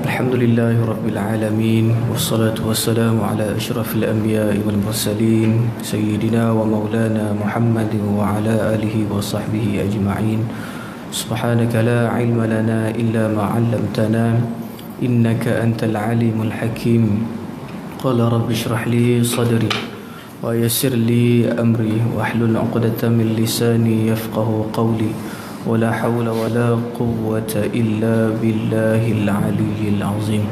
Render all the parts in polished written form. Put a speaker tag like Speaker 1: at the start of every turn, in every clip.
Speaker 1: Alhamdulillahi Rabbil Alamin. Wassalatu wassalamu ala ashrafil anbiya'i wal mursalin Sayyidina wa maulana Muhammadin wa ala alihi wa sahbihi ajma'in. Subhanaka la ilma lana illa ma 'allamtana innaka antal alimul hakim. Qala rabbi shrah li sadri wa yassir li amri wahlul 'uqdatam min lisani yafqahu qawli. ولا حول ولا قوة إلا بالله العلي العظيم.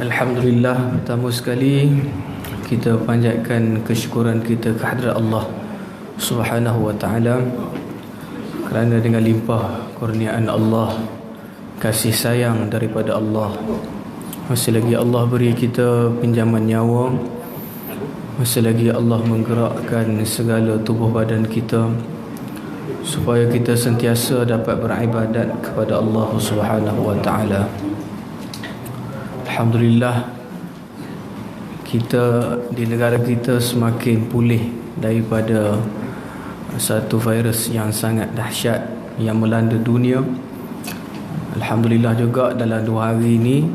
Speaker 1: Alhamdulillah, pertama sekali kita panjatkan kesyukuran kita kehadrat Allah Subhanahu wa taala kerana dengan limpah kurniaan Allah, kasih sayang daripada Allah, masih lagi Allah beri kita pinjaman nyawa, masih lagi Allah menggerakkan segala tubuh badan kita supaya kita sentiasa dapat beribadat kepada Allah Subhanahu wa taala. Alhamdulillah, kita di negara kita semakin pulih daripada satu virus yang sangat dahsyat yang melanda dunia. Alhamdulillah juga dalam 2 hari ini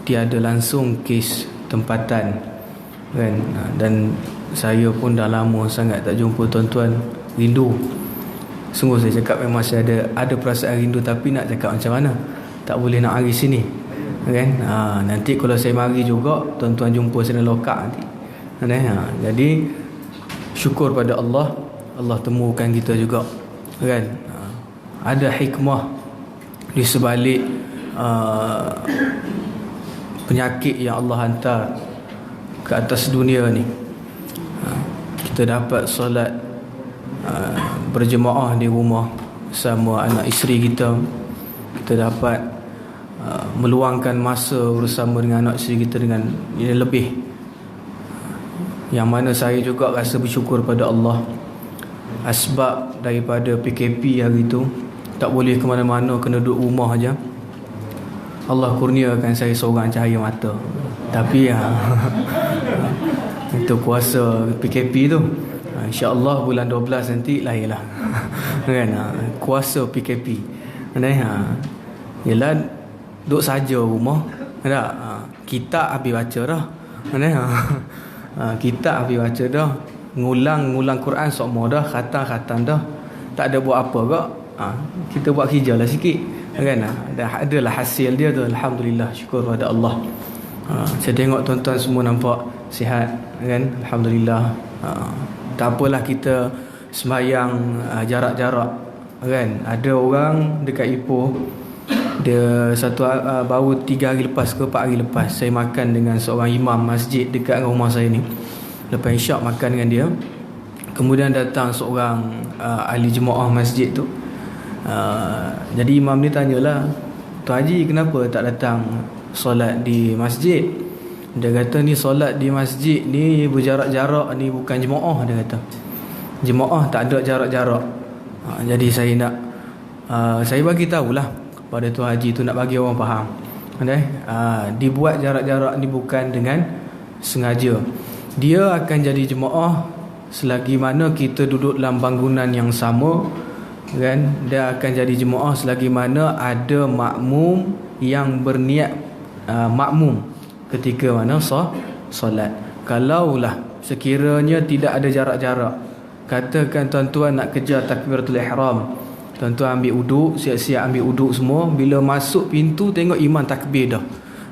Speaker 1: tiada langsung kes tempatan, kan? Dan saya pun dah lama sangat tak jumpa tuan-tuan, rindu. Sungguh saya cakap memang saya ada perasaan rindu, tapi nak cakap macam mana, tak boleh nak hari sini, kan? Nanti kalau saya mari juga tuan-tuan jumpa saya dalam lokak nanti, jadi syukur pada Allah, Allah temukan kita juga, kan? Ada hikmah di sebalik penyakit yang Allah hantar ke atas dunia ni. Kita dapat solat berjemaah di rumah bersama anak isteri kita. Kita dapat meluangkan masa bersama dengan anak isteri kita dengan ini lebih, yang mana saya juga rasa bersyukur pada Allah. Asbab daripada PKP hari itu, tak boleh ke mana-mana, kena duduk rumah aja. Allah kurniakan saya seorang cahaya mata. Tapi itu kuasa PKP tu. InsyaAllah bulan 12 nanti lahirlah kan, kuasa PKP. Yelah, duduk saja rumah, tak? Kitab habis baca dah, kitab habis baca dah, ngulang Quran semua dah, khatam dah, tak ada buat apa kak. Kita buat kerja lah sikit, kan? Dah adalah hasil dia tu. Alhamdulillah, syukur pada Allah. Saya tengok tuan-tuan semua nampak sihat, kan? Alhamdulillah. Tak apalah kita sembahyang jarak-jarak, kan? Ada orang dekat Ipoh, dia baru 3 hari lepas ke 4 hari lepas saya makan dengan seorang imam masjid dekat rumah saya ni. Lepas isyak makan dengan dia, kemudian datang seorang ahli jemaah masjid tu. Jadi imam ni tanyalah, Tuan Haji kenapa tak datang solat di masjid? Dia kata ni solat di masjid ni berjarak-jarak ni bukan jemaah. Dia kata jemaah tak ada jarak-jarak. Jadi saya nak saya bagi tahulah pada Tuan Haji tu, nak bagi orang faham, dibuat jarak-jarak ni bukan dengan sengaja. Dia akan jadi jemaah selagi mana kita duduk dalam bangunan yang sama, kan? Dia akan jadi jemaah selagi mana ada makmum yang berniat makmum ketika mana solat. Kalaulah sekiranya tidak ada jarak-jarak, katakan tuan-tuan nak kejar takbiratul ihram, tuan-tuan ambil uduk, siap-siap ambil uduk semua, bila masuk pintu tengok imam takbir dah.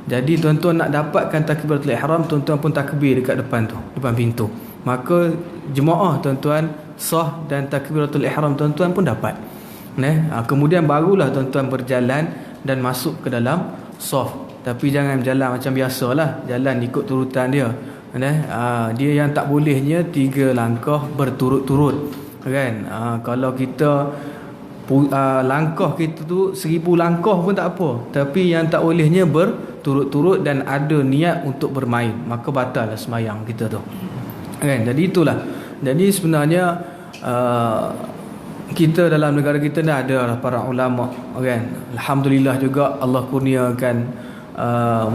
Speaker 1: Jadi tuan-tuan nak dapatkan takbiratul ihram, tuan-tuan pun takbir dekat depan tu, depan pintu, maka jemaah tuan-tuan sah dan takbiratul ihram tuan-tuan pun dapat. Kemudian barulah tuan-tuan berjalan dan masuk ke dalam saf. Tapi jangan berjalan macam biasalah, jalan ikut turutan dia. Dia yang tak bolehnya 3 langkah berturut-turut, kan? Kalau kita langkah kita tu 1000 langkah pun tak apa, tapi yang tak bolehnya berturut-turut dan ada niat untuk bermain, maka batal lah sembahyang kita tu, kan? Jadi itulah. Jadi sebenarnya kita dalam negara kita dah ada para ulama, kan? Alhamdulillah juga Allah kurniakan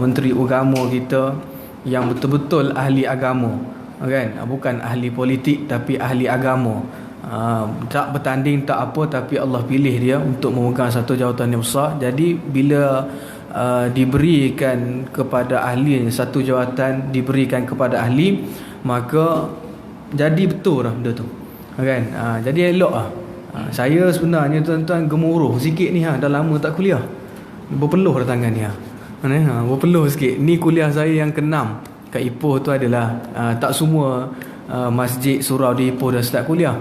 Speaker 1: menteri agama kita yang betul-betul ahli agama, kan? Bukan ahli politik tapi ahli agama. Tak bertanding tak apa, tapi Allah pilih dia untuk memegang satu jawatan yang besar. Jadi bila diberikan kepada ahli, satu jawatan diberikan kepada ahli, maka jadi betul lah benda tu, kan? Jadi elok lah. Saya sebenarnya tuan-tuan gemuruh sikit ni, dah lama tak kuliah, berpeluh dah tangan ni, berpeluh sikit. Ni kuliah saya yang ke-6 kat Ipoh tu adalah, tak semua masjid surau di Ipoh dah start kuliah.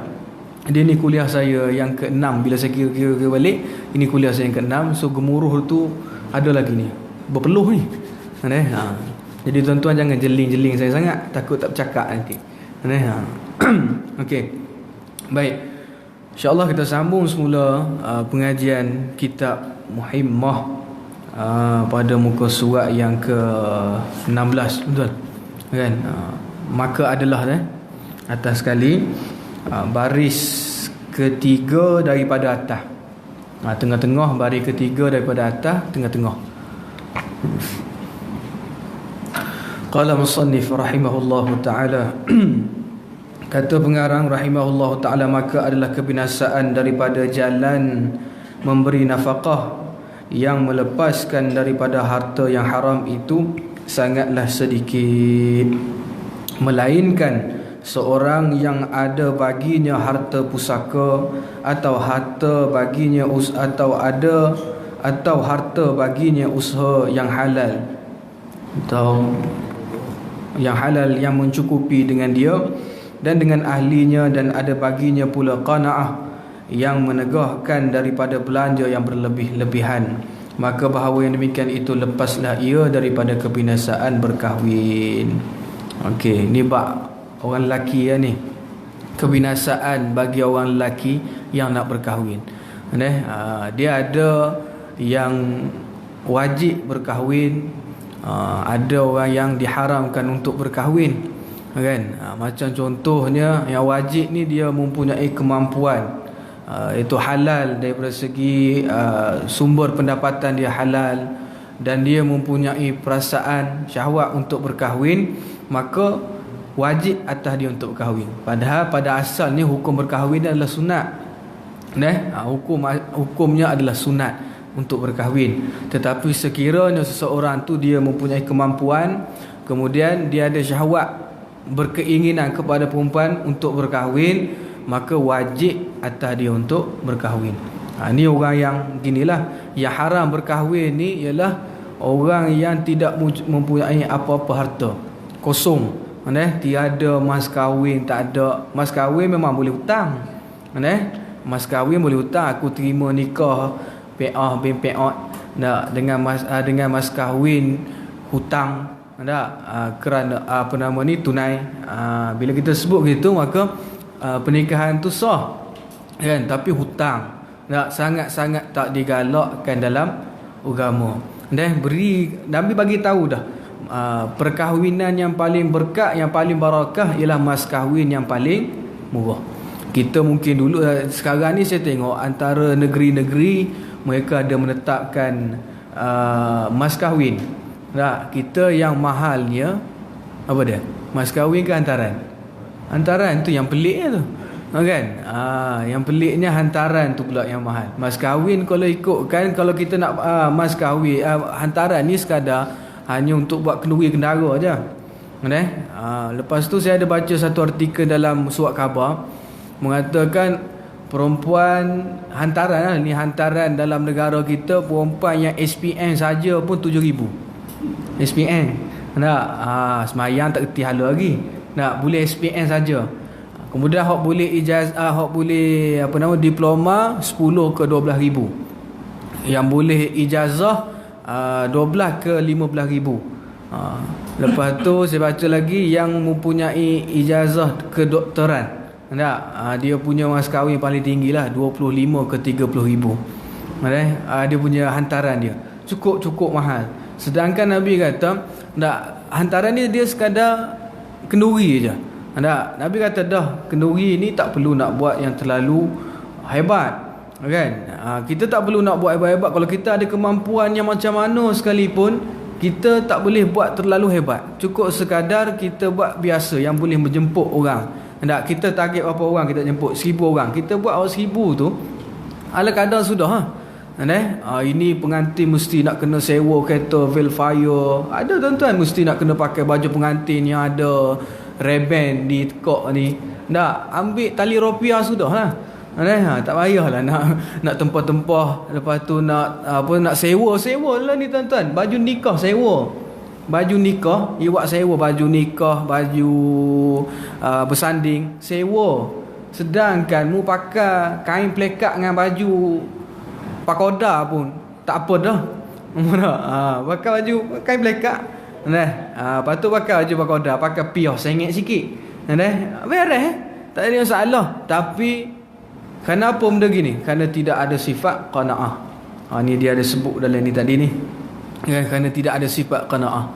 Speaker 1: Dia ni kuliah saya yang ke-6. Bila saya kira-kira balik, ini kuliah saya yang ke-6. So gemuruh tu ada lagi ni, berpeluh ni, jadi tuan-tuan jangan jeling-jeling saya sangat, takut tak bercakap nanti. Okey, baik, InsyaAllah kita sambung semula pengajian kitab Muhimmah pada muka surat yang ke-16, betul kan? Maka adalah atas sekali, baris ketiga daripada atas, tengah-tengah, baris ketiga daripada atas, tengah-tengah. Qala musannif rahimahullahu ta'ala, kata pengarang rahimahullahu ta'ala, maka adalah kebinasaan daripada jalan memberi nafkah yang melepaskan daripada harta yang haram itu sangatlah sedikit, melainkan seorang yang ada baginya harta pusaka atau harta baginya atau harta baginya usaha yang halal, atau yang halal yang mencukupi dengan dia dan dengan ahlinya, dan ada baginya pula qanaah yang menegahkan daripada belanja yang berlebih-lebihan, maka bahawa yang demikian itu lepaslah ia daripada kebinasaan berkahwin. Okey, ni bab orang lelaki ni, kebinasaan bagi orang lelaki yang nak berkahwin. Dia ada yang wajib berkahwin, ada orang yang diharamkan untuk berkahwin, kan? Macam contohnya yang wajib ni dia mempunyai kemampuan, itu halal daripada segi sumber pendapatan dia halal, dan dia mempunyai perasaan syahwat untuk berkahwin, maka wajib atas dia untuk berkahwin. Padahal pada asalnya hukum berkahwin adalah sunat, hukumnya adalah sunat untuk berkahwin. Tetapi sekiranya seseorang tu dia mempunyai kemampuan, kemudian dia ada syahwat, berkeinginan kepada perempuan untuk berkahwin, maka wajib atas dia untuk berkahwin. Ni orang yang ginilah. Yang haram berkahwin ni ialah orang yang tidak mempunyai apa-apa harta, kosong, tiada mas kahwin, tak ada mas kahwin. Memang boleh hutang, mas kahwin boleh hutang, aku terima nikah PA bin PA dengan mas kahwin hutang, kerana tunai. Bila kita sebut gitu, maka pernikahan tu sah, kan? Tapi hutang sangat-sangat tak digalakkan dalam agama. Nabi bagi tahu dah, perkahwinan yang paling berkat, yang paling barakah ialah mas kahwin yang paling murah. Kita mungkin dulu, sekarang ni saya tengok antara negeri-negeri mereka ada menetapkan mas kahwin. Kita yang mahalnya apa dia? Mas kahwin ke hantaran? Hantaran tu yang peliknya tu, kan? Yang peliknya hantaran tu pula yang mahal. Mas kahwin kalau ikutkan, kalau kita nak mas kahwin, hantaran ni sekadar hanya untuk buat kenduri kendara aja. Lepas tu saya ada baca satu artikel dalam surat khabar mengatakan perempuan hantaran, ni hantaran dalam negara kita, perempuan yang SPM saja pun 7,000 SPM. Semayang tak kerti hala lagi, boleh SPM saja. Kemudian hak boleh ijazah, hak boleh diploma 10 ke 12,000. Yang boleh ijazah 12 ke 15,000. Lepas tu saya baca lagi yang mempunyai ijazah kedoktoran, dia punya mas kahwin paling tinggi lah 25 ke 30,000. Dia punya hantaran dia cukup mahal. Sedangkan Nabi kata hantaran ni dia sekadar kenduri je. Nabi kata dah, kenduri ni tak perlu nak buat yang terlalu hebat, kan? Kita tak perlu nak buat hebat-hebat. Kalau kita ada kemampuan yang macam mana sekalipun, kita tak boleh buat terlalu hebat. Cukup sekadar kita buat biasa yang boleh menjemput orang, Tak, kita target berapa orang kita jemput? 1,000 orang. Kita buat awal 1,000 tu, ala kadar sudah ini pengantin mesti nak kena sewa kereta Velfire. Ada tuan-tuan mesti nak kena pakai baju pengantin yang ada reband di tekak ni. Tak, ambil tali rupiah sudah lah. Tak payahlah nak tempah-tempah. Lepas tu nak sewa lah ni tuan-tuan. Baju nikah sewa. Baju nikah, you buat sewa baju nikah, baju bersanding, sewa. Sedangkan mu pakai kain plekat dengan baju pakoda pun tak apa dah. Pakai baju kain plekat. Lepas tu pakai baju pakoda, pakai piah sengit sikit. Beres. Tak ada masalah. Tapi kenapa benda gini? Kerana tidak ada sifat qanaah. Ni dia ada sebut dalam ni tadi ni. Kerana tidak ada sifat qanaah,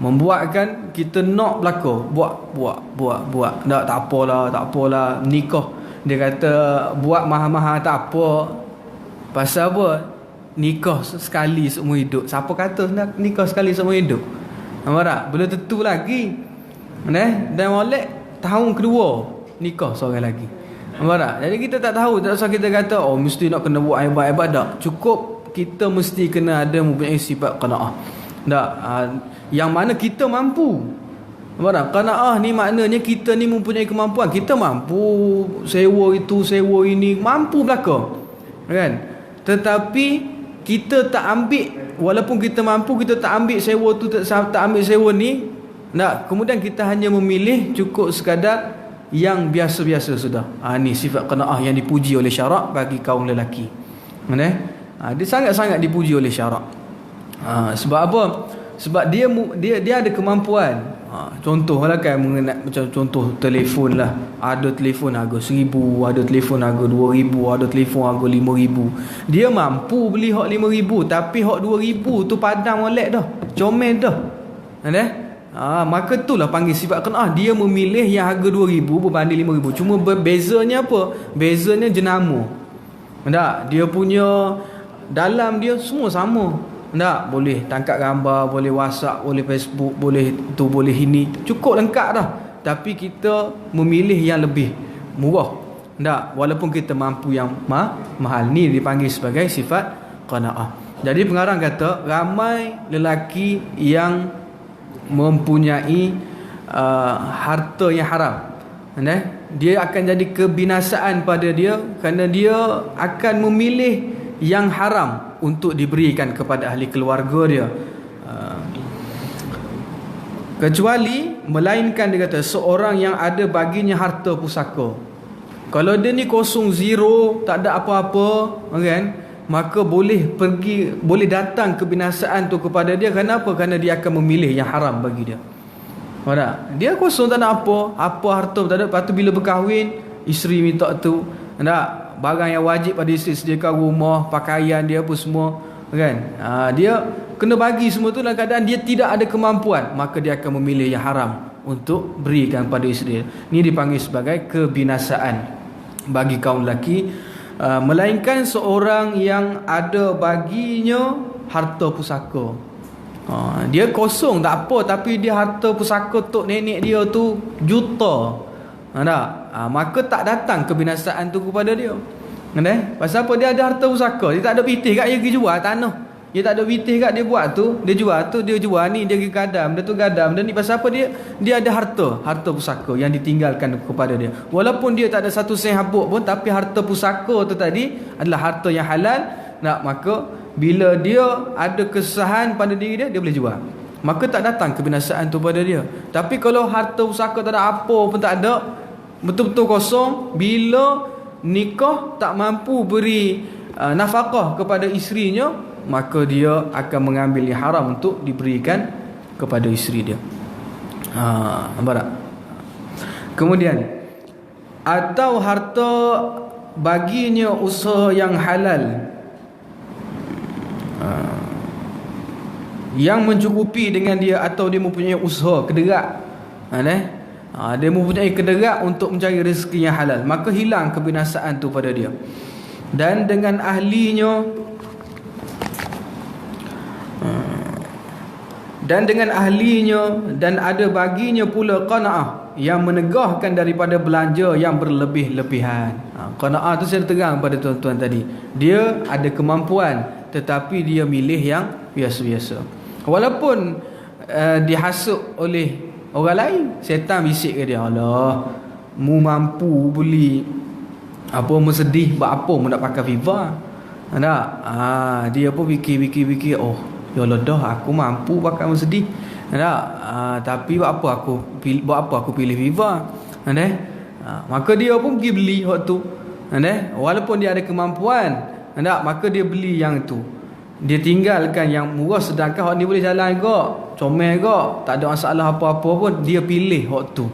Speaker 1: membuatkan kita nak berlaku buat. Tak apalah nikah. Dia kata buat mahal-mahal tak apa. Pasal apa? Nikah sekali seumur hidup. Siapa kata nak nikah sekali seumur hidup? Nampak tak? Belum tentu lagi. Dan molek tahun kedua nikah seorang lagi. Nampak tak? Jadi kita tak tahu. Tak usah kita kata mesti nak kena buat hebat-hebat. Tak. Cukup kita mesti kena ada mempunyai sifat qanaah. Tak. Yang mana kita mampu. Nampak tak? Qanaah ni maknanya kita ni mempunyai kemampuan. Kita mampu sewa itu, sewa ini, mampu belaka. Kan? Tetapi kita tak ambil, walaupun kita mampu, kita tak ambil sewa tu, tak ambil sewa ni. Tak. Kemudian kita hanya memilih cukup sekadar yang biasa-biasa sudah. Ni sifat qanaah yang dipuji oleh syarak bagi kaum lelaki. Dia sangat-sangat dipuji oleh syarak. Sebab apa? Sebab dia ada kemampuan. Contohlah kan, macam contoh telefon lah. Ada telefon harga 1,000, ada telefon harga 2,000, ada telefon harga 5,000. Dia mampu beli hak 5,000, tapi hak 2,000 tu padam molek dah, comel dah. Maka itulah panggil sifat qanaah. Dia memilih yang harga 2,000 berbanding 5,000. Cuma bezanya apa? Bezanya jenama. Tak, dia punya dalam dia semua sama. Tak, boleh tangkap gambar, boleh WhatsApp, boleh Facebook, boleh tu, boleh ini. Cukup lengkap dah. Tapi kita memilih yang lebih murah. Tak, walaupun kita mampu yang mahal. Ni dipanggil sebagai sifat qanaah. Jadi pengarang kata ramai lelaki yang mempunyai harta yang haram. Dia akan jadi kebinasaan pada dia kerana dia akan memilih yang haram untuk diberikan kepada ahli keluarga dia. Kecuali melainkan dia kata seorang yang ada baginya harta pusaka. Kalau dia ni kosong, zero, tak ada apa-apa, kan, maka boleh datang kebinasaan tu kepada dia. Kenapa? Kerana dia akan memilih yang haram bagi dia. Tak? Dia kosong, tak ada apa harta tak ada. Lepas tu bila berkahwin, isteri minta tu, tak? Barang yang wajib pada isteri, sediakan rumah, pakaian dia apa semua, kan? Dia kena bagi semua tu dalam keadaan dia tidak ada kemampuan, maka dia akan memilih yang haram untuk berikan pada isteri. Ini dipanggil sebagai kebinasaan bagi kaum lelaki. Melainkan seorang yang ada baginya harta pusaka. Dia kosong tak apa, tapi dia harta pusaka tok nenek dia tu juta. Maka tak datang kebinasaan tu kepada dia. Pasal apa? Dia ada harta pusaka. Dia tak ada pitih kat dia pergi jual tanah. Dia tak ada pitih kat dia buat tu, dia jual tu, dia jual ni, dia pergi gadam, dia tu gadam. Dan ni pasal apa? Dia ada harta pusaka yang ditinggalkan kepada dia. Walaupun dia tak ada satu sen habuk pun, tapi harta pusaka tu tadi adalah harta yang halal. Maka bila dia ada kesusahan pada diri dia boleh jual. Maka tak datang kebinasaan tu pada dia. Tapi kalau harta pusaka tak ada apa pun tak ada, betul-betul kosong, bila nikah tak mampu beri nafkah kepada isterinya, maka dia akan mengambil yang haram untuk diberikan kepada isteri dia. Nampak tak? Kemudian, atau harta baginya usaha yang halal, yang mencukupi dengan dia, atau dia mempunyai usaha kederak, dia mempunyai kederak untuk mencari rezeki yang halal, maka hilang kebinasaan tu pada dia. Dan dengan ahlinya, dan dengan ahlinya, dan ada baginya pula qanaah yang menegahkan daripada belanja yang berlebih-lebihan. Qanaah tu saya terang pada tuan-tuan tadi, dia ada kemampuan tetapi dia milih yang biasa-biasa. Walaupun dihasut oleh orang lain, syaitan bisik ke dia, Allah, mu mampu beli apa, mu sedih buat apa mu nak pakai Viva. Tak? Dia pun fikir, oh ya Allah dah, aku mampu pakai mu sedih. Tak? Tapi buat apa aku pilih Viva. Tak? Maka dia pun pergi beli hak tu. Tak? Walaupun dia ada kemampuan, tak? Maka dia beli yang tu. Dia tinggalkan yang murah, sedangkan hak ni boleh jalan kok, comel kok, tak ada masalah apa-apa pun, dia pilih hak tu.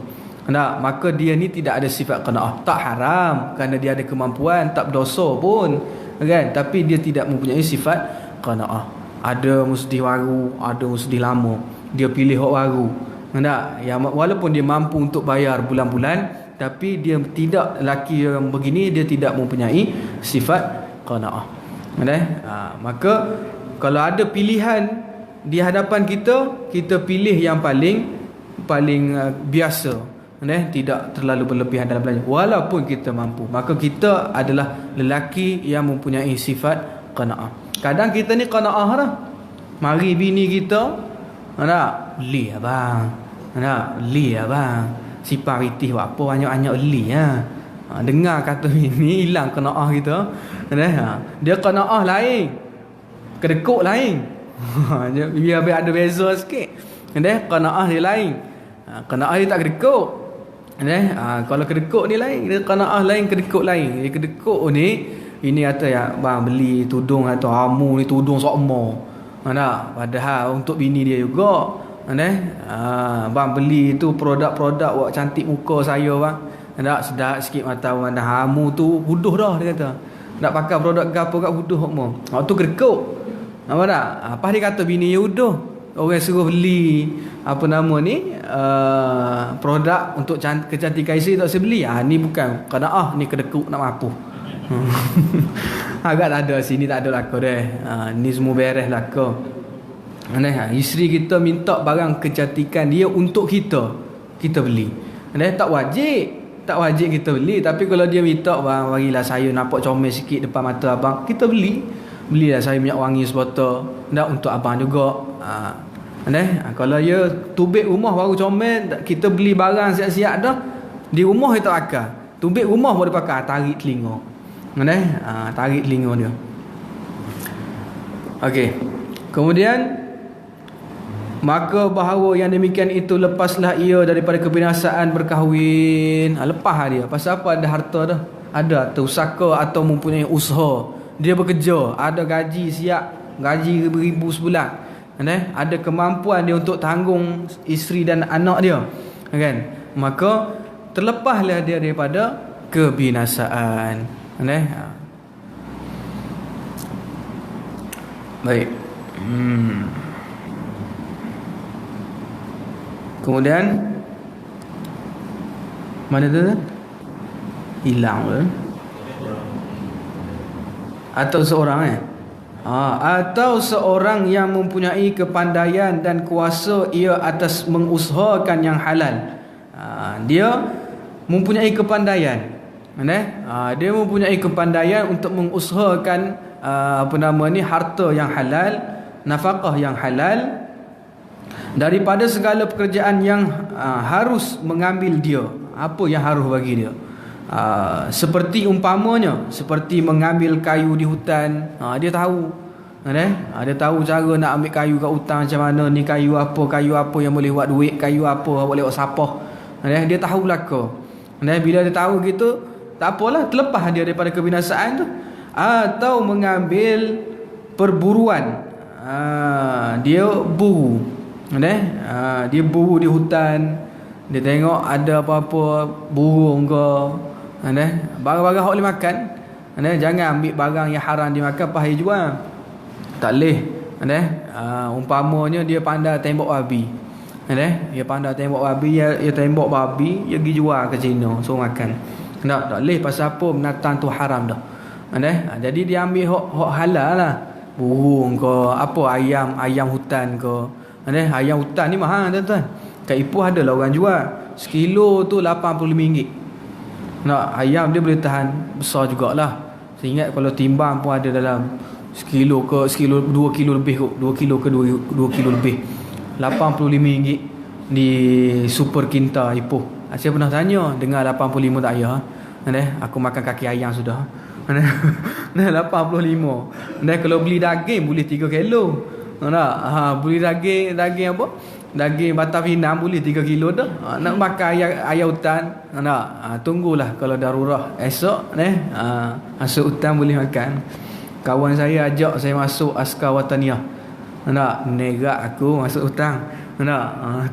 Speaker 1: Tak? Maka dia ni tidak ada sifat qanaah. Tak haram kerana dia ada kemampuan, tak berdosa pun, kan? Tapi dia tidak mempunyai sifat qanaah. Ada musdih baru, ada musdih lama, dia pilih hak baru. Tak? Yang walaupun dia mampu untuk bayar bulan-bulan, tapi dia tidak, lelaki yang begini dia tidak mempunyai sifat qanaah. Maka kalau ada pilihan di hadapan kita, kita pilih yang paling biasa, tidak terlalu berlebihan dalam belanja walaupun kita mampu. Maka kita adalah lelaki yang mempunyai sifat qanaah. Kadang kita ni qanaah dah, mari bini kita, beli abang, beli abang, sifat ritih buat apa banyak-banyak beli dengar kata ini hilang qanaah kita. Dia qanaah lain, kedekut lain. Biar ada beza sikit. Qanaah dia lain. Qanaah dia tak kedekut. Kalau kedekut ni lain, dia qanaah lain, kedekut lain. Dia kedekut ni, ini kata ya bang beli tudung atau hamu ni tudung sokmo. Padahal untuk bini dia juga. Bang beli tu produk-produk buat cantik muka saya bang. Sedap sikit mata pandang, hamu tu huduh dah, dia kata. Nak pakai produk gapo kat huduh hokmo. Tu kedekut. Nampak tak? Apa dia kata bini dia huduh. Orang suruh beli apa nama ni, produk untuk kecantikan isteri tak sebeli. Ni bukan qanaah, ni kedekut nak mampu. Agak tak ada sini, tak ada laka dah. Ni semua beres laka. Isteri kita minta barang kecantikan dia untuk kita beli. Tak wajib kita beli. Tapi kalau dia minta, bang barilah saya nampak comel sikit depan mata abang, kita belilah saya minyak wangi sebotol, untuk abang juga. Kalau dia tubik rumah baru comel, kita beli barang siap-siap dah, di rumah dia tak pakai, tubik rumah baru pakai, tarik telinga. Tarik telinga dia. Okey. Kemudian, maka bahawa yang demikian itu lepaslah ia daripada kebinasaan berkahwin. Lepas dia. Pasal apa? Ada harta dah, ada usaka atau mempunyai usaha, dia bekerja, ada gaji siap, gaji beribu sebulan, ada kemampuan dia untuk tanggung isteri dan anak dia, kan? Maka terlepaslah dia daripada kebinasaan. Baik. Kemudian mana tu? Hilang ke? Atau seorang atau seorang yang mempunyai kepandaian dan kuasa ia atas mengusahakan yang halal. Dia mempunyai kepandaian. Dia mempunyai kepandaian untuk mengusahakan harta yang halal, nafkah yang halal, daripada segala pekerjaan yang harus mengambil dia. Apa yang harus bagi dia? Seperti umpamanya, seperti mengambil kayu di hutan. Dia tahu. Dia tahu cara nak ambil kayu kat hutan macam mana, ni kayu apa yang boleh buat duit, kayu apa boleh buat sapah. Dia tahu belaka. Bila dia tahu gitu, tak apalah, terlepas dia daripada kebinasaan tu. Atau mengambil perburuan. Dia buru. Dia buru di hutan, dia tengok ada apa-apa burung ke, barang-barang hak boleh makan. Jangan ambil barang yang haram dimakan pas dia jual. Tak boleh. Umpamanya dia pandai tembak babi. Dia pandai tembak babi, dia tembak babi, dia pergi jual ke Cina, suruh makan. Tak boleh, pasal apa? Binatang tu haram dah. Jadi dia ambil hak halal lah. Burung ke, apa ayam hutan ke, Ayam hutan ni mahal tuan-tuan. Kat Ipoh ada lah orang jual. Sekilo tu RM85. Ayam dia boleh tahan besar jugalah. Saya ingat kalau timbang pun ada dalam sekilo 2 kilo lebih kot. 2 kilo ke 2 kilo lebih. RM85 di Super Kinta Ipoh. Saya pernah tanya, dengar 85 tak payah. Aku makan kaki ayam sudah. 85. Kalau beli daging boleh 3 kilo. Beli daging apa? Daging Batam Pinang boleh 3 kilo dah. Nak makan ayam hutan. Tunggulah kalau darurah esok masuk hutan boleh makan. Kawan saya ajak saya masuk askar Wataniah. Nerak aku masuk hutan.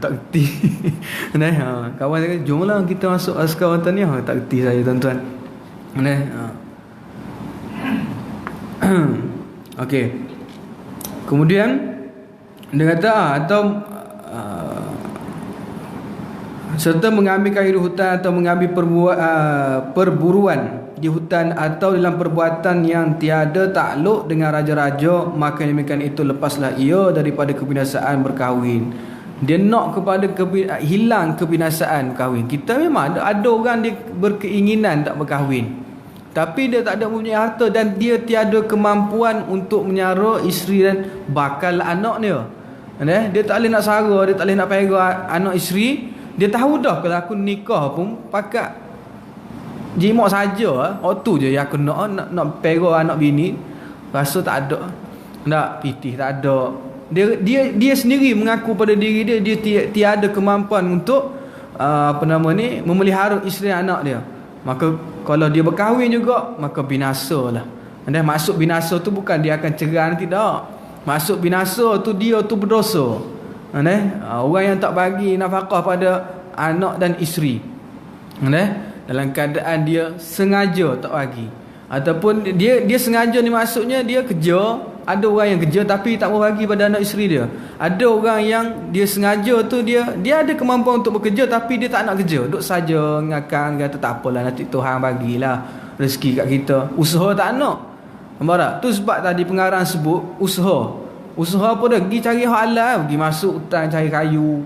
Speaker 1: Tak kerti. Kawan saya kata, jomlah kita masuk askar Wataniah. Tak kerti saya tuan-tuan. Okey. Kemudian dia kata serta mengambil kayu di hutan atau mengambil perburuan di hutan atau dalam perbuatan yang tiada takluk dengan raja-raja, maka demikian itu lepaslah ia daripada kebinasaan berkahwin. Dia nak kepada hilang kebinasaan berkahwin. Kita memang ada orang dia berkeinginan tak berkahwin, tapi dia tak ada mempunyai harta dan dia tiada kemampuan untuk menyara isteri dan bakal anak dia. Dia tak boleh nak sara, dia tak boleh nak pegang anak isteri. Dia tahu dah kalau aku nikah pun pakat jimat saja. Waktu je yang aku nak pegang anak bini. Rasa tak ada. Pitih tak ada. Dia sendiri mengaku pada diri dia tiada kemampuan untuk memelihara isteri anak dia. Maka kalau dia berkahwin juga, maka binasa lah. Maksud binasa tu bukan dia akan cerai, tidak. Maksud binasa tu dia tu berdosa. Orang yang tak bagi nafkah pada anak dan isteri, dalam keadaan dia sengaja tak bagi, ataupun dia sengaja ni maksudnya dia kerja. Ada orang yang kerja tapi tak mau bagi pada anak isteri dia. Ada orang yang dia sengaja tu dia ada kemampuan untuk bekerja tapi dia tak nak kerja, duduk saja ngakang, kata tak apalah nanti Tuhan bagilah rezeki kat kita. Usaha tak nak. Nampak tak? Tu sebab tadi pengarang sebut usaha apa dah? Pergi cari halal, pergi masuk hutan cari kayu,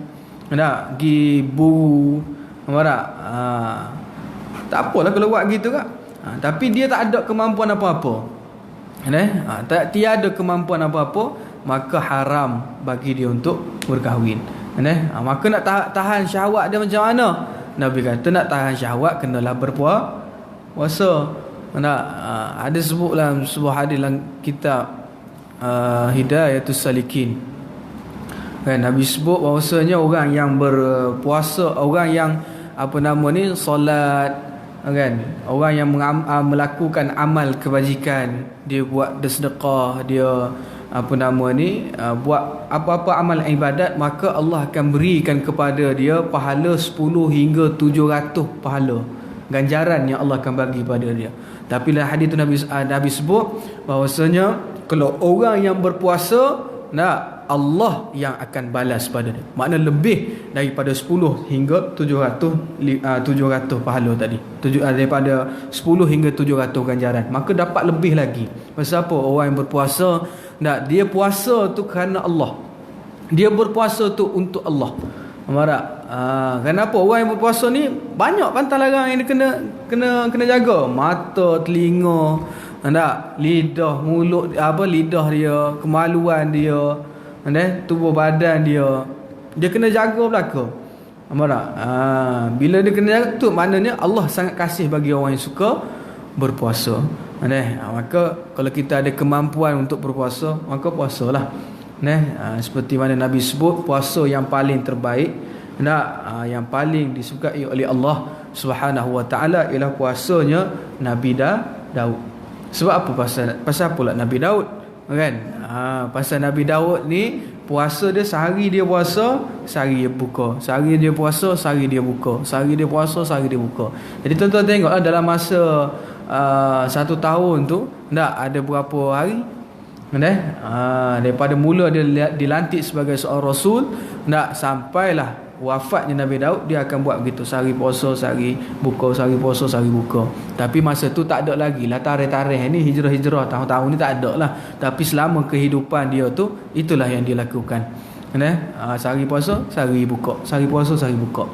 Speaker 1: pergi buru. Nampak tak? Tak apalah kalau buat gitu kak. Tapi dia tak ada kemampuan apa-apa. Tiada kemampuan apa-apa, maka haram bagi dia untuk berkahwin. Maka nak tahan syahwat dia macam mana? Nabi kata nak tahan syahwat kenalah berpuasa. Ada sebut dalam sebuah hadis dalam kitab Hidayatus Salikin, Nabi sebut bahawasanya orang yang berpuasa, orang yang solat, orang yang melakukan amal kebajikan, dia buat sedekah, dia buat apa-apa amal ibadat, maka Allah akan berikan kepada dia pahala 10 hingga 700 pahala ganjaran yang Allah akan bagi pada dia. Tapi dalam hadis tu Nabi sebut bahawasanya kalau orang yang berpuasa, Allah yang akan balas pada dia. Makna lebih daripada 10 hingga 700 pahala tadi. Daripada 10 hingga 700 ganjaran. Maka dapat lebih lagi. Pasal apa? Orang yang berpuasa, dia puasa tu kerana Allah. Dia berpuasa tu untuk Allah. Kenapa orang yang berpuasa ni banyak pantang larang yang dia kena jaga. Mata, telinga, lidah, mulut, lidah dia, kemaluan dia, tubuh badan dia kena jaga belaka. Bila dia kena jaga tu, maknanya Allah sangat kasih bagi orang yang suka berpuasa. Maka kalau kita ada kemampuan untuk berpuasa, maka puasalah. Seperti mana Nabi sebut, puasa yang paling terbaik, yang paling disukai oleh Allah Subhanahu wa taala ialah puasanya Nabi Daud. Sebab apa? Pasal pula Nabi Daud, pasal Nabi Daud ni puasa dia sehari dia puasa, sehari dia buka. Sehari dia puasa, sehari dia buka. Sehari dia puasa, sehari dia buka. Jadi tuan-tuan tengoklah dalam masa 1 tahun tu ada berapa hari? Daripada mula dia dilantik sebagai seorang rasul, sampailah wafatnya Nabi Daud, dia akan buat begitu. Sehari puasa, sehari buka, sehari puasa, sehari buka. Tapi masa tu tak ada lagi lah tarikh-tarikh ni, hijrah tahun-tahun ni tak ada lah. Tapi selama kehidupan dia tu, itulah yang dia lakukan. Sehari puasa, sehari buka. Sehari puasa, sehari buka.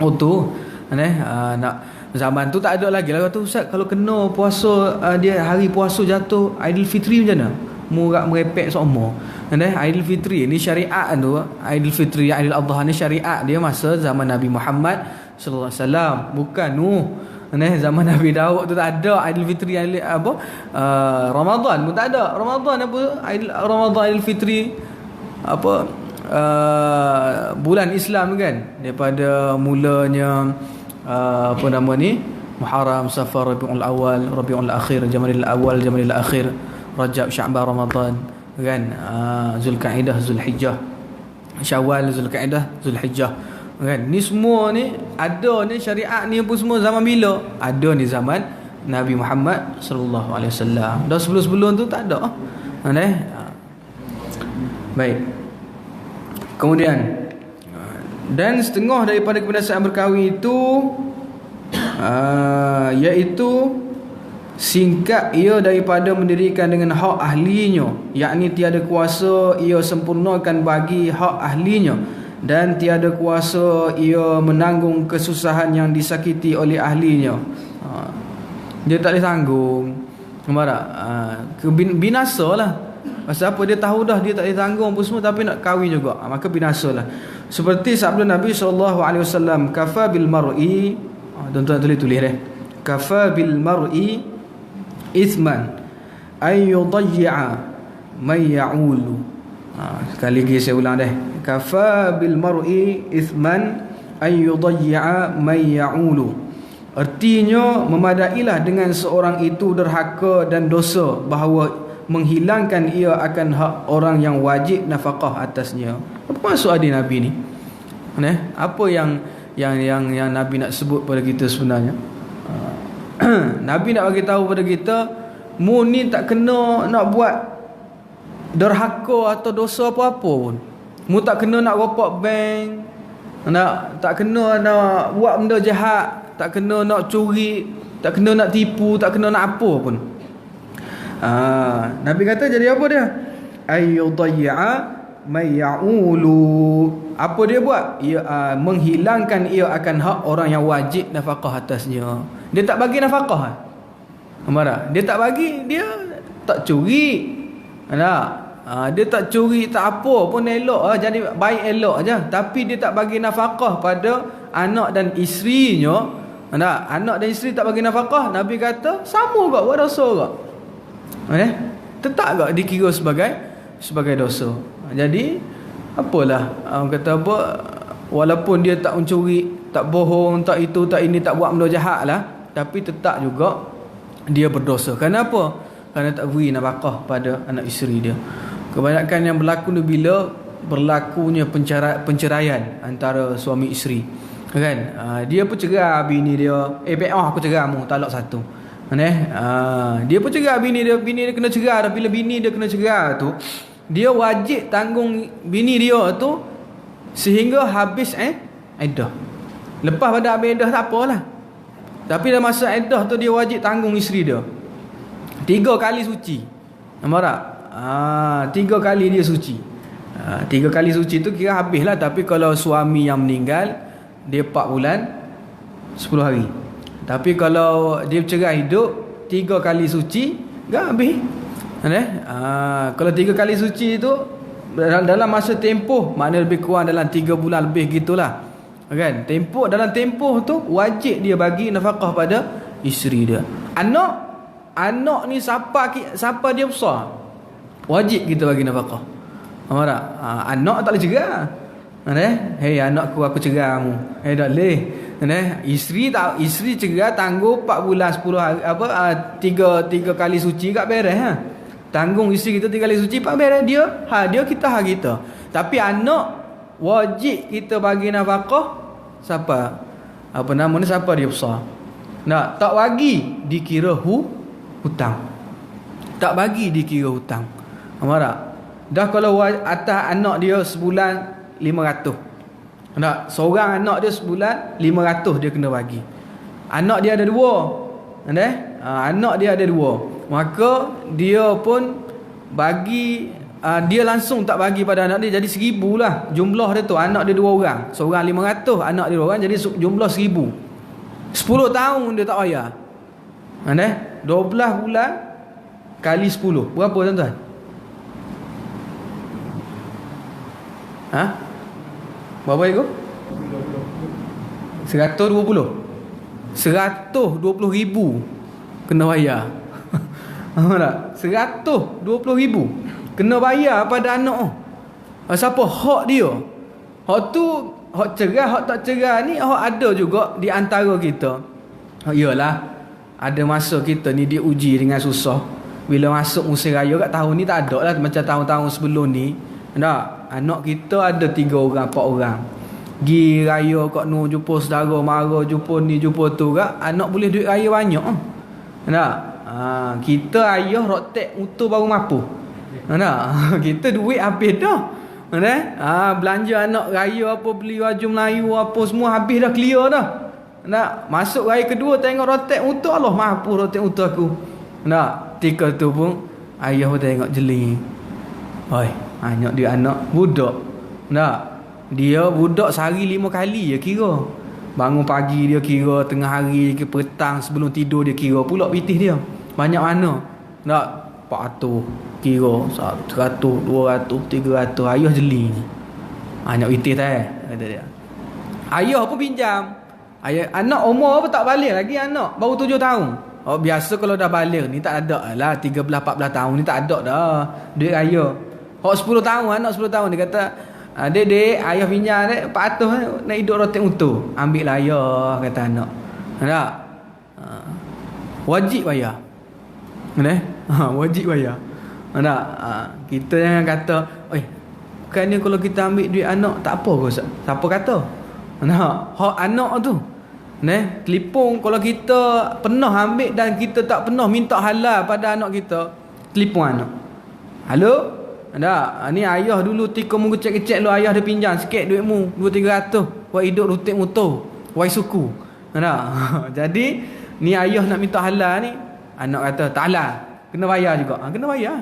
Speaker 1: Oh tu nak zaman tu tak ada lagi lah tu Ustaz. Kalau kena puasa dia hari puasa jatuh Aidilfitri macam mana? Murak merepek seumur. Aidilfitri ni syariat tu. Aidilfitri, Aidil Adha ni syariat dia masa zaman Nabi Muhammad sallallahu alaihi wasallam, bukan zaman Nabi Daud tu tak ada Aidilfitri Ramadan pun tak ada. Ramadan Ramadan Aidilfitri bulan Islam kan, daripada mulanya Muharram, Safar, Rabiul Awal, Rabiul Akhir, Jamadil Awal, Jamadil Akhir, Rajab, Sya'ban, Ramadan kan, Zulkaidah, Zulhijjah, Syawal, Zulkaidah, Zulhijjah kan. Ni semua ni ada ni syariat ni pun semua zaman bila? Ada ni zaman Nabi Muhammad sallallahu alaihi wasallam. Dah sebelum-sebelum tu tak ada. Baik. Kemudian dan setengah daripada kebinasaan berkahwin itu iaitu singkat ia daripada mendirikan dengan hak ahlinya, yakni tiada kuasa ia sempurnakan bagi hak ahlinya, dan tiada kuasa ia menanggung kesusahan yang disakiti oleh ahlinya. Dia tak boleh tanggung. Binasa lah. Pasal apa? Dia tahu dah dia tak boleh tanggung apa semua, tapi nak kahwin juga, maka binasa lah. Seperti sabda Nabi SAW, kafa bil mar'i, tuan-tuan tulis deh, kafa bil mar'i ithman ay yudayya man ya'ulu. Sekali lagi saya ulang deh, kafa bil mar'i ithman ay yudayya man ya'ulu. Artinya memadailah dengan seorang itu derhaka dan dosa bahawa menghilangkan ia akan hak orang yang wajib nafkah atasnya. Apa maksud hadis Nabi ni? Apa yang Nabi nak sebut pada kita sebenarnya? Nabi nak bagi tahu pada kita, mu ni tak kena nak buat derhaka atau dosa apa-apa pun. Mu tak kena nak ropak bank, tak kena nak buat benda jahat, tak kena nak curi, tak kena nak tipu, tak kena nak apa pun. Nabi kata jadi apa dia? Ayyudayya may ya'ulu. Apa dia buat? Ia menghilangkan ia akan hak orang yang wajib nafkah atasnya. Dia tak bagi nafkah. Dia tak bagi, dia tak curi. Dia tak curi, tak apa pun elok, jadi baik elok aja. Tapi dia tak bagi nafkah pada anak dan isterinya. Anak dan isteri tak bagi nafkah, Nabi kata sama juga, buat dosa juga. Tetap tak dikira sebagai dosa. Jadi apalah orang kata apa, walaupun dia tak mencuri, tak bohong, tak itu, tak ini, tak buat benda jahat lah, tapi tetap juga dia berdosa. Kenapa? Kerana tak beri nafkah pada anak isteri dia. Kebanyakan yang berlaku ni bila berlakunya penceraian antara suami isteri kan, dia pun cerai bini dia, aku cerai mu, talak satu. Dia pun cerai bini dia kena cerai dah. Bila bini dia kena cerai tu, dia wajib tanggung bini dia tu sehingga habis iddah. Lepas pada habis iddah tak apalah, tapi dalam masa iddah tu dia wajib tanggung isteri dia 3 kali suci. Nampak tak? 3 kali dia suci. 3 kali suci tu kira habis lah. Tapi kalau suami yang meninggal, dia 4 bulan 10 hari. Tapi kalau dia bercerai hidup 3 kali suci, tak habis. Kalau 3 kali suci tu dalam masa tempoh, makna lebih kurang dalam 3 bulan lebih gitulah kan. Dalam tempoh tu wajib dia bagi nafkah pada isteri dia. Anak ni siapa dia besar, wajib kita bagi nafkah. Nampak tak? Anak tak boleh cerai. Hei anakku, aku cerai kamu. Tak boleh. Isteri cerai tanggung 4 bulan 10 hari, 3 kali suci kat beres Tanggung isteri kita 3 kali suci, 4 beres dia. Dia kita hak kita. Tapi anak wajib kita bagi nafkah. Siapa? Siapa dia besar. Tak bagi dikira hutang. Tak bagi dikira hutang. Nampak tak? Dah kalau atas anak dia sebulan 500. Seorang anak dia sebulan 500 dia kena bagi. Anak dia ada 2. Anak dia ada 2. Maka dia pun bagi dia langsung tak bagi pada anak dia, jadi 1,000 lah jumlah dia tu. Anak dia 2 orang, seorang 500, anak dia 2 orang, jadi jumlah 1,000. 10 tahun dia tak bayar. 12 bulan kali 10 berapa tuan-tuan? Berapa itu? 120 120,000 kena bayar. Faham tak? 120,000 kena bayar pada anak. Siapa? Hak dia. Hak tu, hak cerah, hak tak cerah ni, hak ada juga di antara kita. Yalah, ada masa kita ni diuji dengan susah. Bila masuk musim raya kat tahun ni tak ada lah macam tahun-tahun sebelum ni. Tak, anak kita ada 3 orang, 4 orang. Gi raya kat nu jumpa saudara mara, jumpa ni jumpa tu kak, anak boleh duit raya banyak. Tak? Kita ayah rotek utuh baru mampu. Tak? Kita duit habis dah. Belanja anak raya apa, beli baju Melayu apa semua habis dah, clear dah. Tak? Masuk raya kedua tengok rotek utuh, Allah mampu rotek utuh aku. Tak? Tika tu pun ayah pun tengok jeli. Oi, banyak duit anak budak. Tak? Dia budak sehari 5 kali je kira. Bangun pagi dia kira, tengah hari ke petang sebelum tidur dia kira pula pitih dia. Banyak mana? Tak, 400 kira, 100, 200, 300. Ayah jeli. Banyak pitih tak kata dia. Ayah pun pinjam. Anak umur apa tak balik lagi, anak baru 7 tahun. Biasa kalau dah balik ni tak ada lah, 13 14 tahun ni tak ada dah duit raya. 10 tahun, anak 10 tahun dia kata, dek, ayah pinjam dek 400 nak hidup rotek utuh. Ambil lah ayah, kata anak. Tak? Wajib bayar. Wajib bayar. Tak? Kita jangan kata, bukannya kalau kita ambil duit anak tak apa ke? Siapa kata? Hak anak tu. Telefon kalau kita pernah ambil dan kita tak pernah minta halal pada anak kita, telefon anak. Halo? Tak, ni ayah dulu tika mu kecek-kecek lu, ayah dia pinjam sikit duitmu 200-300 buat hidup rutik motor wai suku. Tak? Jadi ni ayah nak minta halal ni, anak kata tak halal, kena bayar juga. Kena bayar.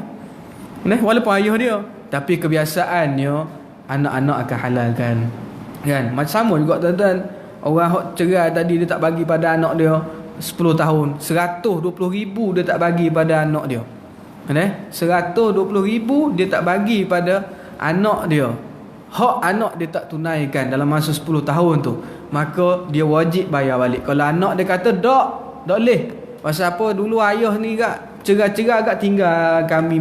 Speaker 1: Walaupun ayah dia, tapi kebiasaannya anak-anak akan halalkan. Kan? Macam sama juga tuan-tuan. Orang hok cerai tadi dia tak bagi pada anak dia 10 tahun, 120,000 dia tak bagi pada anak dia. 120,000 dia tak bagi pada anak dia. Hak anak dia tak tunaikan dalam masa 10 tahun tu, maka dia wajib bayar balik. Kalau anak dia kata tak boleh, pasal apa, dulu ayah ni kak cerai-cerai kak tinggal kami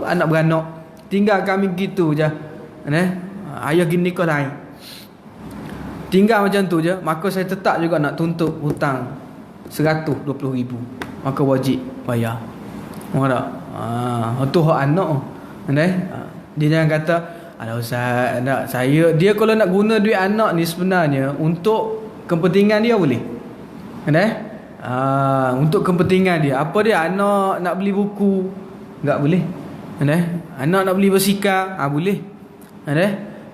Speaker 1: anak beranak, tinggal kami gitu je. Ayah gini kau lain, tinggal macam tu je, maka saya tetap juga nak tuntut hutang 120,000, maka wajib bayar. Faham tak? Itu hak anak. Dia jangan kata, alah Ustaz, saya, dia kalau nak guna duit anak ni sebenarnya untuk kepentingan dia boleh. Untuk kepentingan dia. Apa dia? Anak nak beli buku, tak boleh. Anak nak beli basikal, boleh.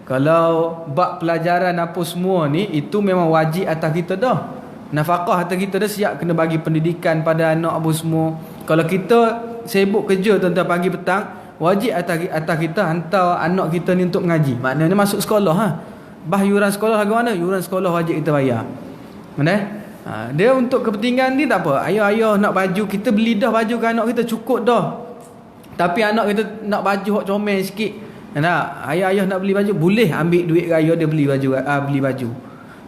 Speaker 1: Kalau bab pelajaran apa semua ni, itu memang wajib atas kita dah. Nafkah atas kita dah, siap kena bagi pendidikan pada anak apa semua. Kalau kita sibuk kerja tuan-tuan pagi petang, wajib atas kita hantar anak kita ni untuk mengaji. Maknanya masuk sekolah. Bah yuran sekolah lagu mana? Yuran sekolah wajib kita bayar. Dia untuk kepentingan ni tak apa. Ayah-ayah nak baju, kita beli dah baju ke anak kita, cukup dah. Tapi anak kita nak baju hok comel sikit. Ayah-ayah nak beli baju, boleh ambil duit raya dia beli baju.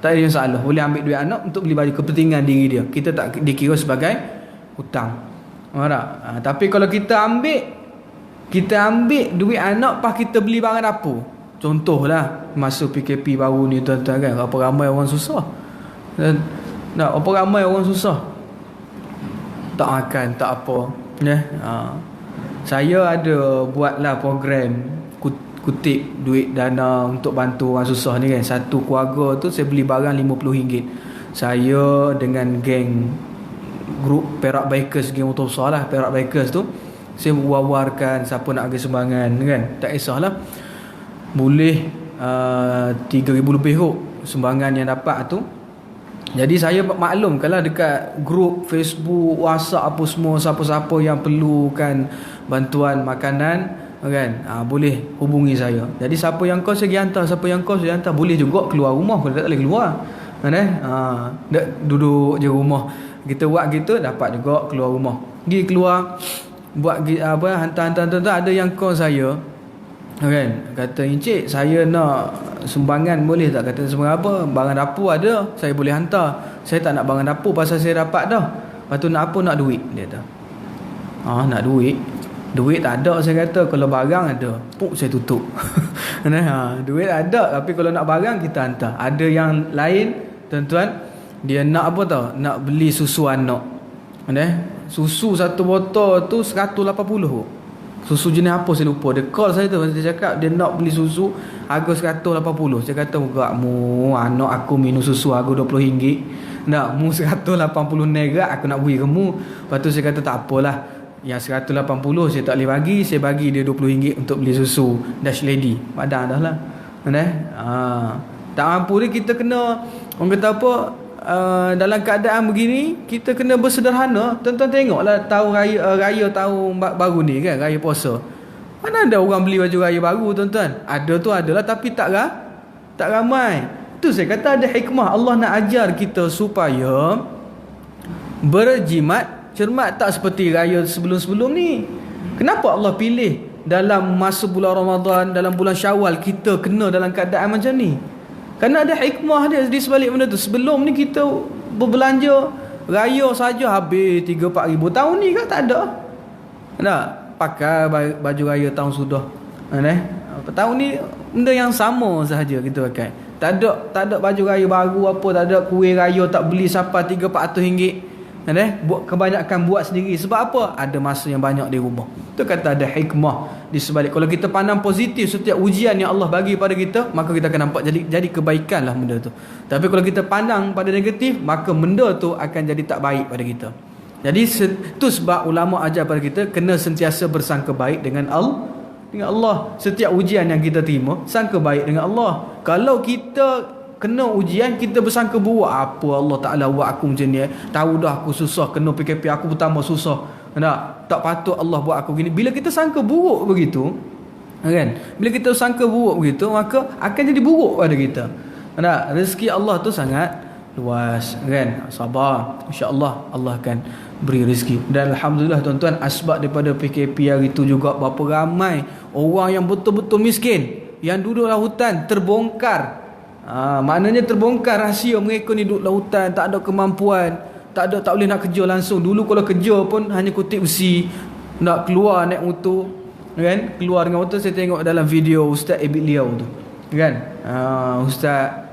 Speaker 1: Tak ada masalah. Boleh ambil duit anak untuk beli baju, kepentingan diri dia. Kita tak dikira sebagai hutang. Tapi kalau kita ambil duit anak pas kita beli barang dapur. Contohlah masa PKP baru ni tuan-tuan kan, berapa ramai orang susah. Berapa ramai orang susah, tak makan, tak apa. Saya ada buatlah program kutip duit dana untuk bantu orang susah ni kan. Satu keluarga tu saya beli barang RM50. Saya dengan geng grup Perak Bikers, geng motor besar lah, Perak Bikers tu, saya war-warkan siapa nak bagi sumbangan kan. Tak kisahlah, boleh 3,000 lebih kot sumbangan yang dapat tu. Jadi saya maklumkanlah dekat grup Facebook, WhatsApp apa semua, siapa-siapa yang perlukan bantuan makanan, kan, boleh hubungi saya. Jadi siapa yang kos saya hantar, siapa yang kos saya hantar. Boleh juga keluar rumah kalau tak boleh keluar, kan duduk je rumah. Kita buat gitu dapat juga keluar rumah. Pergi keluar buat hantar. Ada yang call saya, kan, kata encik saya nak sumbangan boleh tak? Kata sumbangan apa? Barang dapur ada, saya boleh hantar. Saya tak nak barang dapur pasal saya dapat dah. Lepas tu nak apa? Nak duit, dia kata. Nak duit. Duit tak ada, saya kata. Kalau barang ada, saya tutup. Duit ada, tapi kalau nak barang kita hantar. Ada yang lain, tuan-tuan, dia nak apa tau? Nak beli susu anak. Susu satu botol tu 180. Susu jenis apa saya lupa. Dia call saya tu, dia cakap dia nak beli susu harga 180. Saya kata, "Mu anak aku minum susu harga RM20. Nak mu 180 negat aku nak beri ke mu." Lepas tu saya kata tak apalah. Yang 180 saya tak boleh bagi, saya bagi dia RM20 untuk beli susu Dash Lady. Padahal dah lah. Tak mampu dia, kita kena, orang kata apa, dalam keadaan begini kita kena bersederhana. Tuan-tuan tengoklah tahun raya tahun baru ni kan, raya puasa. Mana ada orang beli baju raya baru, tuan-tuan? Ada tu adalah, tapi tak ramai. Tu saya kata ada hikmah. Allah nak ajar kita supaya berjimat cermat, tak seperti raya sebelum-sebelum ni. Kenapa Allah pilih dalam masa bulan Ramadan, dalam bulan Syawal kita kena dalam keadaan macam ni? Kerana ada hikmah dia di sebalik benda tu. Sebelum ni kita berbelanja raya saja habis 3-4 ribu. Tahun ni kan tak ada. Tak pakai baju raya tahun sudah. Tahun ni benda yang sama sahaja kita pakai. Tak ada baju raya baru apa, tak ada kuih raya tak beli sampai 300-400 ringgit. Kebanyakan buat sendiri. Sebab apa? Ada masa yang banyak di rumah. Itu kata ada hikmah di sebalik. Kalau kita pandang positif setiap ujian yang Allah bagi pada kita, maka kita akan nampak jadi kebaikan lah benda tu. Tapi kalau kita pandang pada negatif, maka benda tu akan jadi tak baik pada kita. Jadi itu sebab ulama ajar pada kita kena sentiasa bersangka baik dengan Allah. Setiap ujian yang kita terima, sangka baik dengan Allah. Kalau kita kena ujian, kita bersangka buruk, apa Allah Ta'ala buat aku macam ni, tahu dah aku susah, kena PKP aku bertambah susah, tak patut Allah buat aku gini. Bila kita sangka buruk begitu, kan, bila kita sangka buruk begitu, maka akan jadi buruk pada kita. Rezeki Allah tu sangat luas, kan. Sabar, insya-Allah Allah akan beri rezeki. Dan alhamdulillah tuan-tuan, asbab daripada PKP hari tu juga berapa ramai orang yang betul-betul miskin yang duduk dalam hutan terbongkar. Maknanya terbongkar rahsia mereka ni duduk lautan, tak ada kemampuan, tak boleh nak kerja langsung. Dulu kalau kerja pun hanya kutip besi, nak keluar naik motor, kan, keluar dengan motor. Saya tengok dalam video Ustaz Ebit Liau tu, kan, Ustaz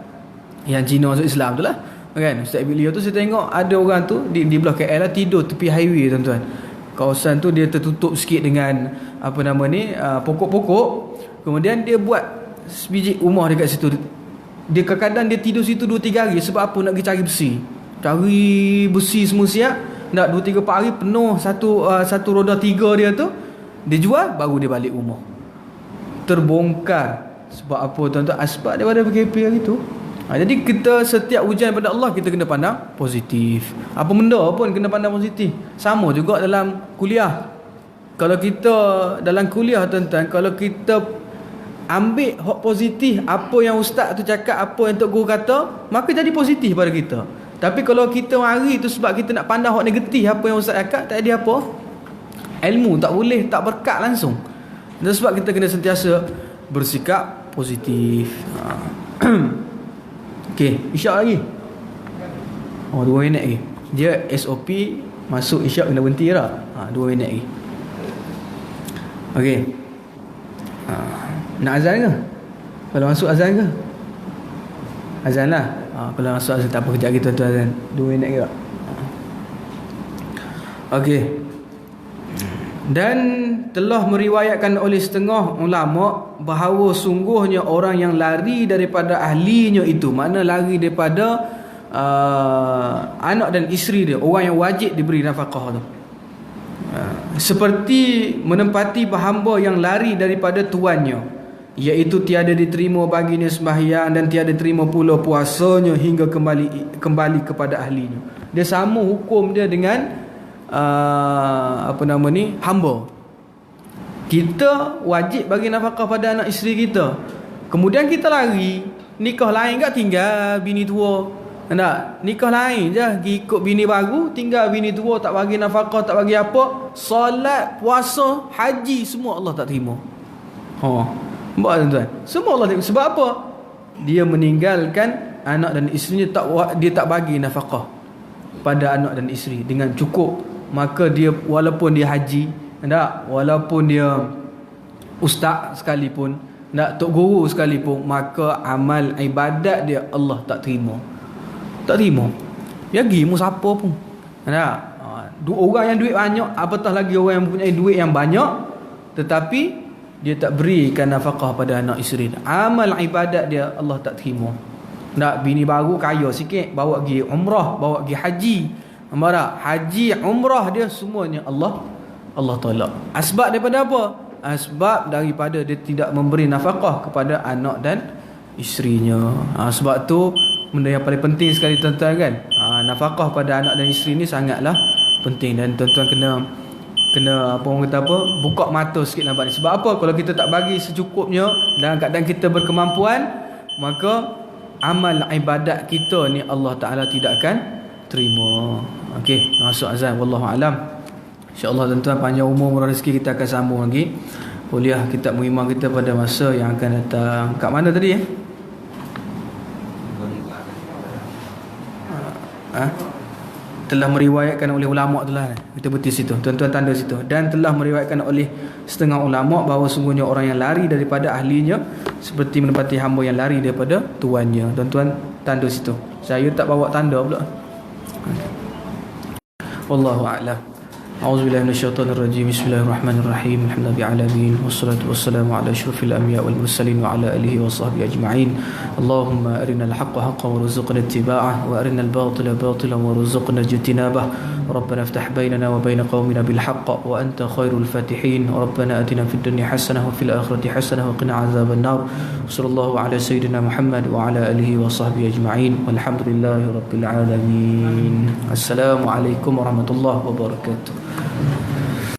Speaker 1: yang Cina masuk Islam tu lah, kan, Ustaz Ebit Liau tu, saya tengok ada orang tu di belah KL lah, tidur tepi highway, tuan-tuan. Kawasan tu dia tertutup sikit dengan pokok-pokok. Kemudian dia buat sebiji rumah dekat situ. Dia kadang-kadang dia tidur situ 2-3 hari. Sebab apa? Nak pergi cari besi. Cari besi semua siap. Nak 2-3 hari penuh satu roda 3 dia tu. Dia jual, baru dia balik rumah. Terbongkar. Sebab apa, tuan-tuan? Asbab daripada PKP hari tu. Jadi kita setiap ujian pada Allah, kita kena pandang positif. Apa benda pun kena pandang positif. Sama juga dalam kuliah. Kalau kita dalam kuliah, tuan-tuan, kalau kita ambil hak positif, apa yang ustaz tu cakap, apa yang tok guru kata, maka jadi positif pada kita. Tapi kalau kita mari tu sebab kita nak pandang hak negatif, apa yang ustaz cakap, tak ada apa, ilmu tak boleh, tak berkat langsung. Dan sebab kita kena sentiasa bersikap positif. Okey, isyak lagi. 2 minit lagi. Dia SOP masuk isyak kena berhenti dah. 2 minit lagi. Okey. Nak azan ke? Kalau masuk azan ke? Azan lah. Kalau masuk azan tak apa, kejap kita tu azan 2 minit ke tak? Okey. Dan telah meriwayatkan oleh setengah ulama bahawa sungguhnya orang yang lari daripada ahlinya itu, mana lari daripada anak dan isteri dia, orang yang wajib diberi nafkah tu, seperti menempati hamba yang lari daripada tuannya, iaitu tiada diterima baginya sembahyang dan tiada terima pula puasanya hingga kembali kepada ahlinya. Dia sama hukum dia dengan hamba. Kita wajib bagi nafkah pada anak isteri kita. Kemudian kita lari nikah lain kat tinggal bini tua. Tak, nikah lain je, pergi ikut bini baru, tinggal bini tua, tak bagi nafkah, tak bagi apa. Solat, puasa, haji, semua Allah tak terima. Nampak tuan-tuan? Semua Allah terima. Sebab apa? Dia meninggalkan anak dan isterinya, dia tak bagi nafkah pada anak dan isteri dengan cukup. Maka dia, walaupun dia haji, tak, walaupun dia ustaz sekalipun, tak, tok guru sekalipun, maka amal ibadat dia Allah tak terima. Tak terima. Ya pergi mu siapa pun. Tak? Orang yang duit banyak, apatah lagi orang yang mempunyai duit yang banyak, tetapi dia tak berikan nafkah pada anak isteri. Amal ibadat dia Allah tak terima. Tak, bini baru kaya sikit, bawa pergi umrah, bawa pergi haji. Nampak tak? Haji, umrah dia semuanya Allah tolak. Asbab daripada apa? Asbab daripada dia tidak memberi nafkah kepada anak dan isterinya. Sebab tu benda yang paling penting sekali tuan-tuan kan. Nafkah pada anak dan isteri ni sangatlah penting, dan tuan-tuan kena apa orang kata apa, buka mata sikit nampak ni. Sebab apa? Kalau kita tak bagi secukupnya dalam keadaan kita berkemampuan, maka amal ibadat kita ni Allah Taala tidak akan terima. Okey, masuk azan, wallahu alam. InsyaAllah tuan-tuan, panjang umur murah rezeki, kita akan sambung lagi kuliah kitab Muhimah kita pada masa yang akan datang. Kat mana tadi telah meriwayatkan oleh ulama tu lah. Kita betul situ, tuan-tuan tanda situ. Dan telah meriwayatkan oleh setengah ulama bahawa sungguhnya orang yang lari daripada ahlinya seperti menempati hamba yang lari daripada tuannya. Tuan-tuan tanda situ. Saya tak bawa tanda pula. Wallahu a'lam. A'udzubillahi minasyaitonirrajim. Bismillahirrahmanirrahim. Alhamdulillahil alamin wassalatu wassalamu ala asyrafil anbiya wal mursalin wa ala alihi wa sahbihi ajma'in. Allahumma arinal haqqa haqqan warzuqna ittiba'ah wa arinal batila batilan warzuqna ijtinabah. Rabbana iftah bainana wa bain qaumina bil haqq wa anta khairul fatihin. Rabbana atina fid dunya hasanah wa fil akhirati hasanah wa qina azaban nar. Sallallahu ala sayyidina Muhammad wa ala alihi wa sahbihi ajma'in. Walhamdulillahirabbil alamin. Assalamualaikum warahmatullahi wabarakatuh.